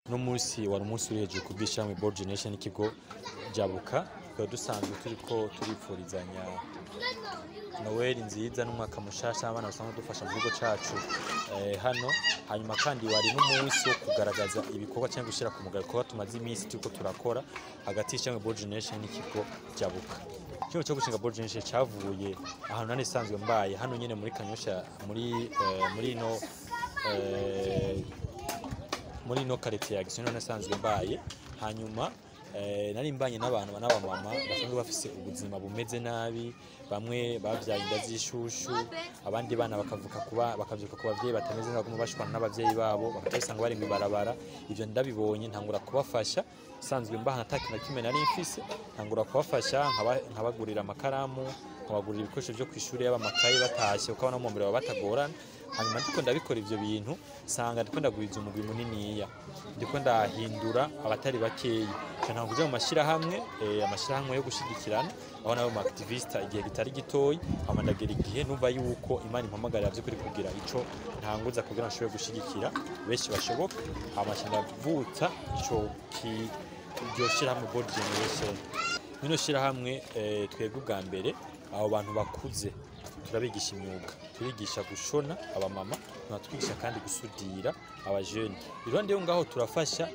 No musi wari umunsi ureje kubwisha mu Board Generation ikigo Jabuka twa dusanzwe turiko turifurizanya Noel nziza n'umwaka mushasha abana basanzwe dufasha mu kigo cacu hano hanyuma kandi wari n'umunsi wo kugaragaza ibikorwa cyangwa gushira ku mugariko tumaze iminsi turiko turakora hagati y'ishamwe Board Generation n'ikigo Jabuka. Cyo cyo gushinga Board Generation cavuye ahantu nane isanzwe mbaye hano nyene muri Kanyosha muri no karete ya gisino nasanzwe mbaye hanyuma nari mbanye n'abantu n'abamama basanzwe bafise ubuzima bumeze nabi bamwe bavyaye inda z'ishushu abandi bana bakavyuka ku bavyeyi batameze nka guma bashwana n'abavyeyi babo bakatosanga bari mibarabara ivyo ndabibonye ntangura kubafasha sanzwe mbaha natakina kimwe nari mfise ntangura kubafasha nkabagurira amakaramu nkabagurira ibikoresho byo kwishuri y'abamakaye batashye ukabona mu mbere batagorana hanyuma ndiko ndabikora ivyo bintu sanga ndiko ndagwiza umugwi muniniya ndiko ndahindura abatari bakeyi cyane kuja mu mashirahamwe yo gushigikirana aho nabo mu activista igihe gitari gitoyi amandagera igihe numva yuko Imana impamagarira byo kuri kugira ico ntanguza kugira nshobore gushigikira benshi bashoboka amashinda vutsa ico iryo shirahamwe Board Generation bino shirahamwe twebwe ubwa mbere abo bantu bakuze turabigisha imyuga turigisha gushona abamama natwigisha kandi gusudira abajene iruhande yo ngaho turafasha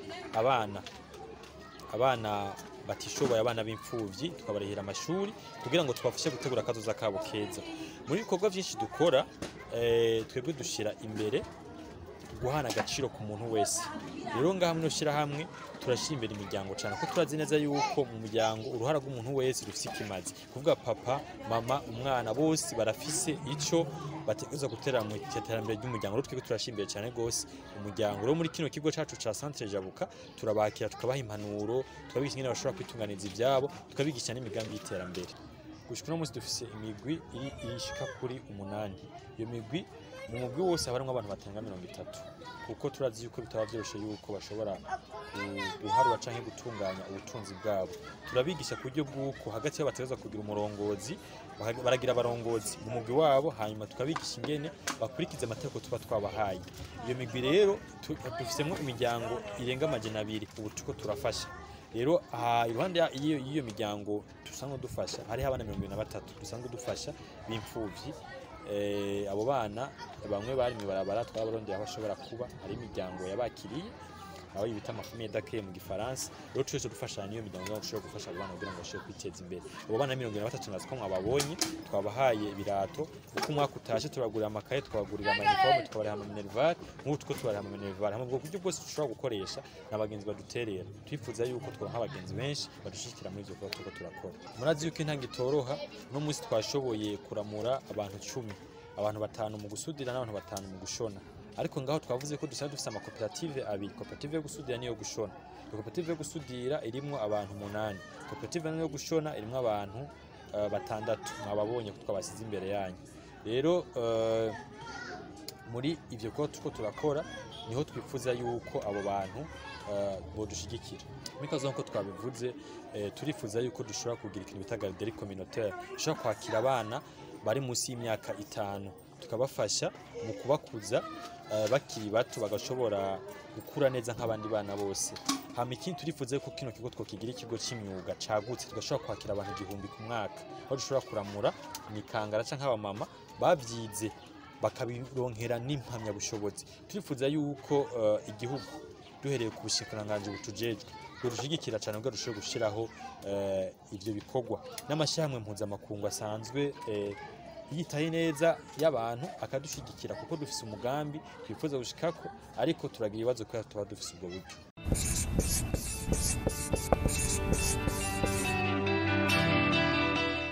abana batishoboye abana b'imfuvyi tukabarihira amashuri kugira ngo tubafashe gutegura akazoza kabo keza muri bikorwa byinshi dukora twebwe dushira imbere guhana agaciro ku muntu wese rero ngaha mno shira hamwe turashira imbere imiryango cyane ko turazi neza yuko mu muryango uruhara rw'umuntu wese rufise ikimazi kuvuga papa mama umwana bose barafise ico bategereza gutera mu iterambere ry'umuryango rero twebwe turashira imbere cyane gose umuryango rero muri kino kigo cacu ca Centre Jabuka turabakira tukabaha impanuro tukabigisha ingene bashobora kwitunganiza ivyabo tukabigisha n'imigambi y'iterambere gushika no munsi dufise imigwi ishika kuri 8 iyo migwi mu mugwi wose habarimwo abantu batenga 30 kuko turazi yuko bitaba byoroshe yuko bashobora guharura canke gutunganya ubutunzi bwabo turabigisha ku buryo bw'uko hagati y'abategeza kugira umurongozi baragira abarongozi mu mugwi wabo hanyuma tukabigisha ingene bakurikiza amategeko tuba twabahaye iyo migwi rero dufisemo imiryango irenga 200 ubu tuko turafasha rero iruhande iyo miryango dusanzwe dufasha hari abana 23 dusanzwe dufasha b'imfuvyi abo bana bamwe bari mibarabara twabarondeye aho bashobora kuba ari imiryango yabakiriye aho yibita famille d'accueil mu gifaransa rero twese dufashanya iyo miryango y'abashobora gufasha abana kugira ngo bashobore kwiteza imbere abo bana 23 nazo ko mwababonye twabahaye ibirato uko umwaka utashe turagurira amakaye twabagurira amaniforme twabariha ama minerval nk'utwo twabariha ama minerval hamwe ubwo buryo bwose dushobora gukoresha n'abagenzi baduterera twifuza yuko twaronka abagenzi benshi badushikira muri ivyo kuba tuko turakora murazi yuko intanga itoroha no munsi twashoboye kuramura abantu 10 abantu 5 mu gusudira n'abantu 5 mu gushona ariko ngaho twavuze ko dusanzwe dufite amakoperative abiri koperative yo gusudira niyo gushona koperative yo gusudira irimwo abantu 8 koperative yo gushona irimwo abantu 6 mwababonye ko twabasize imbere yanyu rero muri ivyo ko tuko turakora niho twifuza yuko abo bantu bodushigikira mikazo nko twabivuze turifuza yuko dushobora kugira ikintu bita garderie communautaire dushobora kwakira abana bari munsi y'imyaka 5 tukabafasha mu kubakuza bakiri bato bagashobora gukura neza nk'abandi bana bose hama ikindi turifuze ko kino kigo twokigira ikigo c'imyuga cagutse tugashobora kwakira abantu 1000 ku mwaka aho dushobora kuramura imikangara canke abamama bavyize bakabironkera n'impamya bushobozi turifuza yuko igihugu duhereye ku bushikiranganje butujejwe dushigikira cyane ubwo dushobora gushiraho ivyo bikorwa n'amashyamwe mpuzamakungu asanzwe yitaye neza y'abantu akadushigikira kuko dufise umugambi twifuza gushikako ariko turagira ibibazo ko tuba dufise ubwo buryo